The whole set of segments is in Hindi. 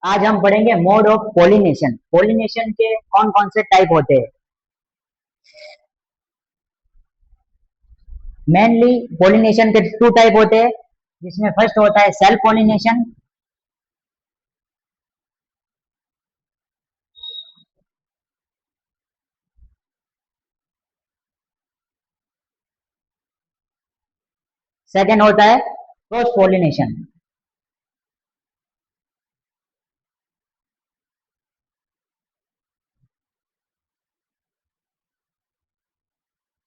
आज हम पढ़ेंगे मोड ऑफ पोलिनेशन। पोलिनेशन के कौन कौन से टाइप होते हैं। मेनली पोलिनेशन के टू टाइप होते हैं, जिसमें फर्स्ट होता है सेल्फ पोलिनेशन। सेकेंड होता है क्रॉस पोलिनेशन।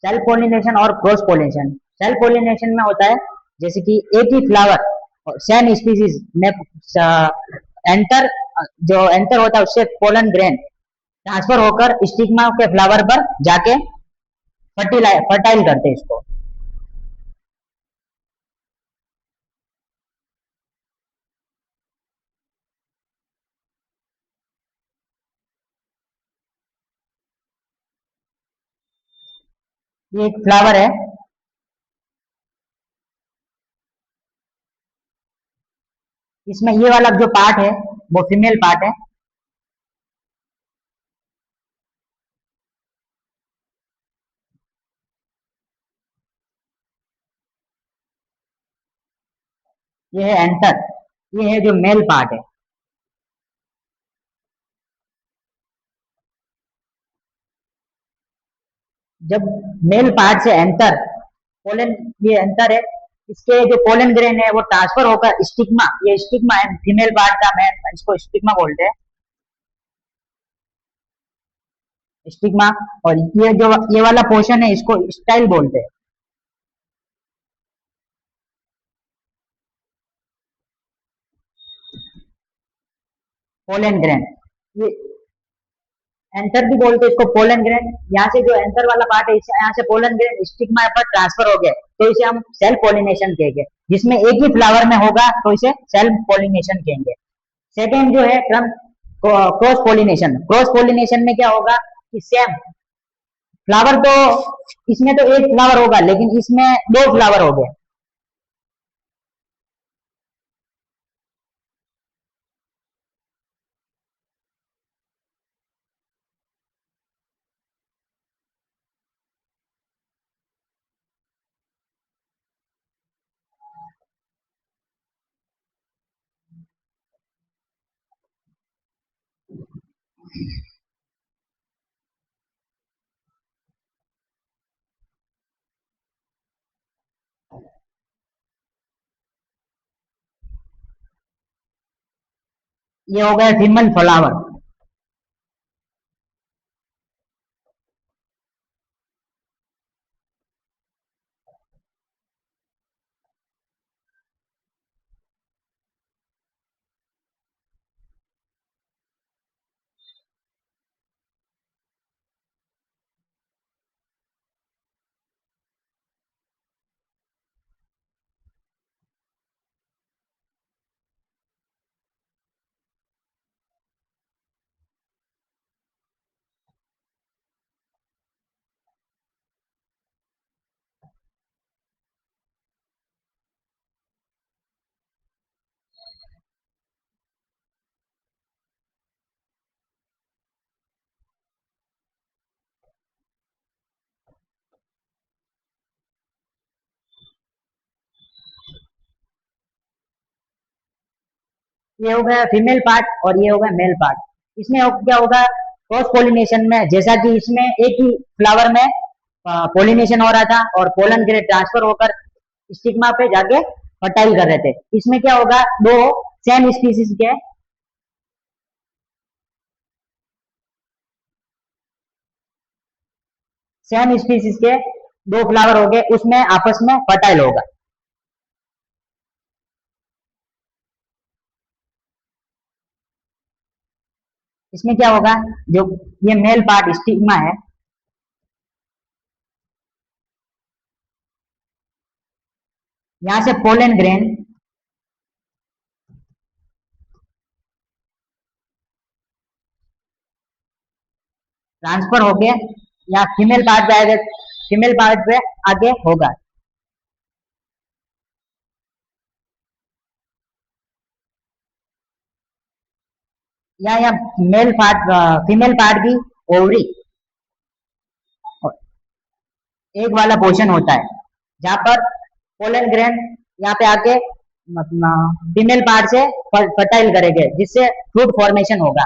सेल्फ पोलिनेशन और क्रॉस पोलिनेशन। सेल्फ पोलिनेशन में होता है जैसे कि एक ही फ्लावर सेम स्पीसीज में एंटर जो एंटर होता है उससे पोलन ग्रेन ट्रांसफर होकर स्टिग्मा के फ्लावर पर जाके फर्टाइल करते हैं इसको। ये एक फ्लावर है, इसमें ये वाला जो पार्ट है वो फीमेल पार्ट है। ये है एंटर, ये है जो मेल पार्ट है। जब मेल पार्ट से एंटर पोलन, ये एंटर है, इसके जो पोलन ग्रेन है वो ट्रांसफर होकर स्टिग्मा, ये स्टिग्मा है फीमेल पार्ट का, मैं इसको स्टिग्मा बोलते हैं, स्टिग्मा। और ये जो ये वाला पोर्शन है इसको स्टाइल बोलते हैं। पोलन ग्रेन, ये एंटर भी बोलते हैं इसको, पोलन ग्रेन। यहाँ से जो एंटर वाला पार्ट है यहाँ से पोलन ग्रेन स्टिग्मा पर ट्रांसफर हो गया तो इसे हम सेल्फ पोलिनेशन कहेंगे। जिसमें एक ही फ्लावर में होगा तो इसे सेल्फ पोलिनेशन कहेंगे। सेकेंड जो है क्रम क्रॉस पोलिनेशन। क्रॉस पोलिनेशन में क्या होगा कि सेम फ्लावर तो, इसमें तो एक फ्लावर होगा लेकिन इसमें दो फ्लावर हो गए। ये हो गया फीमेल फ्लावर। ये हो गया फीमेल पार्ट और ये हो गया मेल पार्ट। इसमें क्या होगा क्रॉस पोलिनेशन में, जैसा कि इसमें एक ही फ्लावर में पोलिनेशन हो रहा था और पोलन ग्रेड ट्रांसफर होकर स्टिग्मा पे जाके फर्टाइल कर रहे थे। इसमें क्या होगा, दो सेम स्पीसीज के दो फ्लावर हो गए, उसमें आपस में फर्टाइल होगा। इसमें क्या होगा, जो ये मेल पार्ट स्टिग्मा है, यहाँ से पोलन ग्रेन ट्रांसफर होके या फीमेल पार्ट पे आएगा, फीमेल पार्ट पे आगे होगा। या मेल पार्ट, फीमेल पार्ट की ओवरी एक वाला पोर्शन होता है जहाँ पर पोलन ग्रैंड यहाँ पे आके फीमेल पार्ट से फर्टाइल करेंगे जिससे फ्रूट फॉर्मेशन होगा।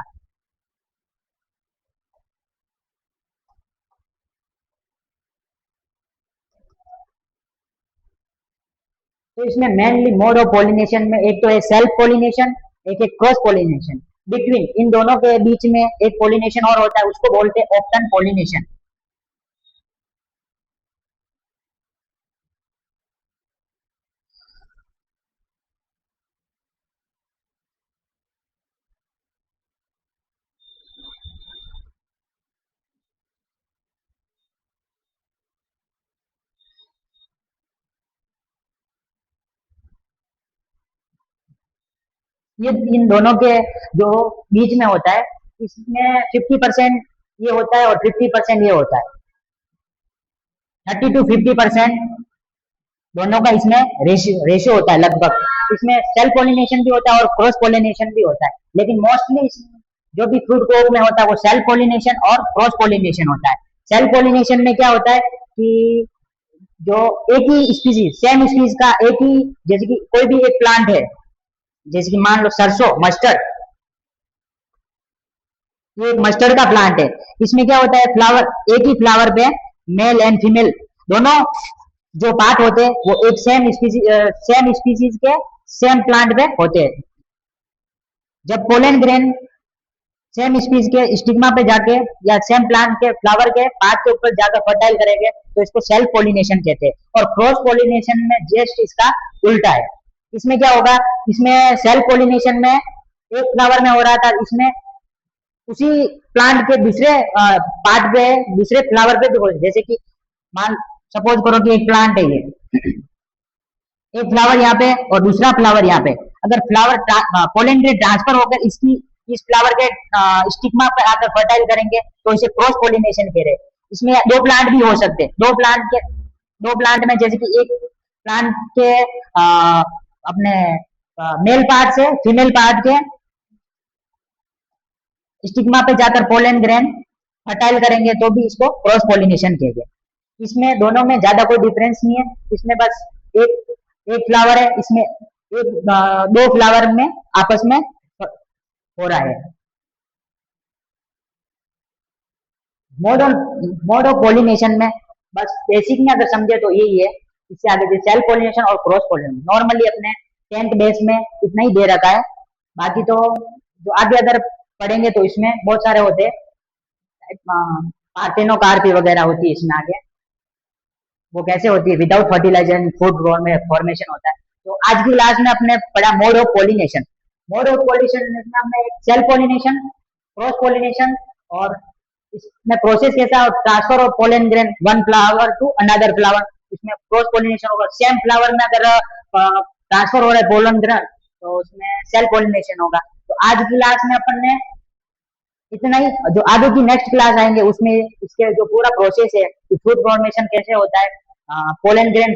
तो इसमें मेनली मोड ऑफ पोलिनेशन में एक तो है सेल्फ पोलिनेशन, एक है क्रॉस पोलिनेशन। बिटवीन इन दोनों के बीच में एक पोलिनेशन और होता है, उसको बोलते हैं ऑप्टन पोलिनेशन। ये इन दोनों के जो बीच में होता है, इसमें 50% ये होता है और 50% ये होता है। 30 to 50% दोनों का इसमें रेशियो होता है लगभग। इसमें सेल्फ पोलिनेशन भी होता है और क्रॉस पोलिनेशन भी होता है, लेकिन मोस्टली जो भी फ्रूट क्रॉप में होता है वो सेल्फ पोलिनेशन और क्रॉस पोलिनेशन होता है। सेल्फ पोलिनेशन में क्या होता है कि जो एक ही स्पीसीज, सेम स्पीसीज का एक ही, जैसे कि कोई भी एक प्लांट है, जैसे कि मान लो सरसों, मस्टर्ड, ये एक मस्टर्ड का प्लांट है। इसमें क्या होता है, फ्लावर, एक ही फ्लावर पे मेल एंड फीमेल दोनों जो पार्ट होते हैं वो एक सेम स्पीसीज के सेम प्लांट पे होते हैं। जब पोलन ग्रेन सेम स्पीसीज के स्टिग्मा पे जाके या सेम प्लांट के फ्लावर के पार्ट के ऊपर जाकर फर्टाइल करेंगे तो इसको सेल्फ पोलिनेशन कहते हैं। और क्रॉस पोलिनेशन में जस्ट इसका उल्टा है। इसमें क्या होगा, इसमें सेल्फ पोलिनेशन में एक फ्लावर में हो रहा था, इसमें उसी प्लांट के दूसरे पार्ट पे, दूसरे फ्लावर पे भी हो, जैसे कि मान सपोज करो कि एक प्लांट है ये, एक फ्लावर यहाँ पे और दूसरा फ्लावर यहाँ पे, अगर फ्लावर पोलन ग्रेन ट्रांसफर होकर इसकी इस फ्लावर के स्टिग्मा पे आकर फर्टाइल करेंगे तो इसे क्रॉस पोलिनेशन कह रहे हैं। इसमें दो प्लांट भी हो सकते हैं, दो प्लांट में, जैसे कि एक प्लांट के अपने मेल पार्ट से फीमेल पार्ट के स्टिग्मा पे जाकर पोलन ग्रेन फर्टाइल करेंगे तो भी इसको क्रॉस पोलिनेशन कहेंगे। इसमें दोनों में ज्यादा कोई डिफरेंस नहीं है, इसमें बस एक एक फ्लावर है, इसमें एक दो फ्लावर में आपस में हो रहा है। मोड ऑफ पोलिनेशन में बस बेसिक में अगर समझे तो यही है। इससे आगे सेल्फ पोलिनेशन और क्रॉस पोलिनेशन नॉर्मली अपने 10th बेस में इतना ही दे रखा है। बाकी तो जो आगे अगर पढ़ेंगे तो इसमें बहुत सारे होते हैं, पार्थेनोकार्पी वगैरह होती है इसमें आगे, वो कैसे होती है, विदाउट फर्टिलाइजर फूड फॉर्मेशन होता है। तो आज की क्लास में अपने पढ़ा mode of pollination. Mode of pollination में हमने सेल्फ पोलिनेशन, क्रॉस पोलिनेशन, और इसमें प्रोसेस कैसा है, transfer of pollen grain one flower to another flower, इसमें क्रॉस पोलिनेशन होगा। सेम फ्लावर में अगर ट्रांसफर हो रहा है पोलन ग्रेन तो उसमें सेल्फ पोलिनेशन होगा। तो आज की क्लास में अपन ने इतना ही। जो आगे की नेक्स्ट क्लास आएंगे उसमें इसके जो पूरा प्रोसेस है कि फ्रूट फॉर्मेशन कैसे होता है, पोलन ग्रेन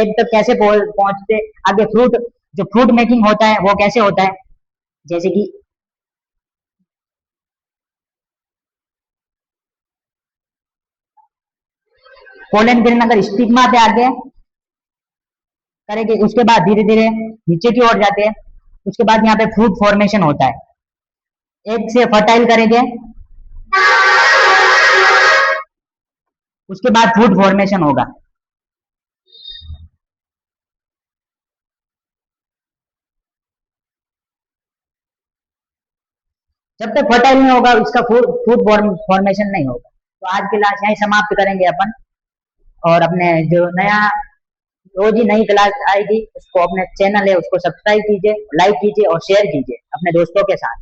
एक तक कैसे पहुंचते, आगे फ्रूट, जो फ्रूट मेकिंग होता है वो कैसे होता है, जैसे कि पोलन ग्रेन अगर स्टिग्मा पे आगे करेंगे उसके बाद धीरे धीरे नीचे की ओर जाते हैं, उसके बाद यहाँ पे फ्रूट फॉर्मेशन होता है, एक से फर्टाइल करेंगे उसके बाद फ्रूट फॉर्मेशन होगा। जब तक फर्टाइल नहीं होगा इसका फ्रूट फॉर्मेशन नहीं होगा। तो आज की क्लास यही समाप्त करेंगे अपन, और अपने जो नया रोज ही नई क्लास आएगी उसको, अपने चैनल है उसको सब्सक्राइब कीजिए, लाइक कीजिए और शेयर कीजिए अपने दोस्तों के साथ।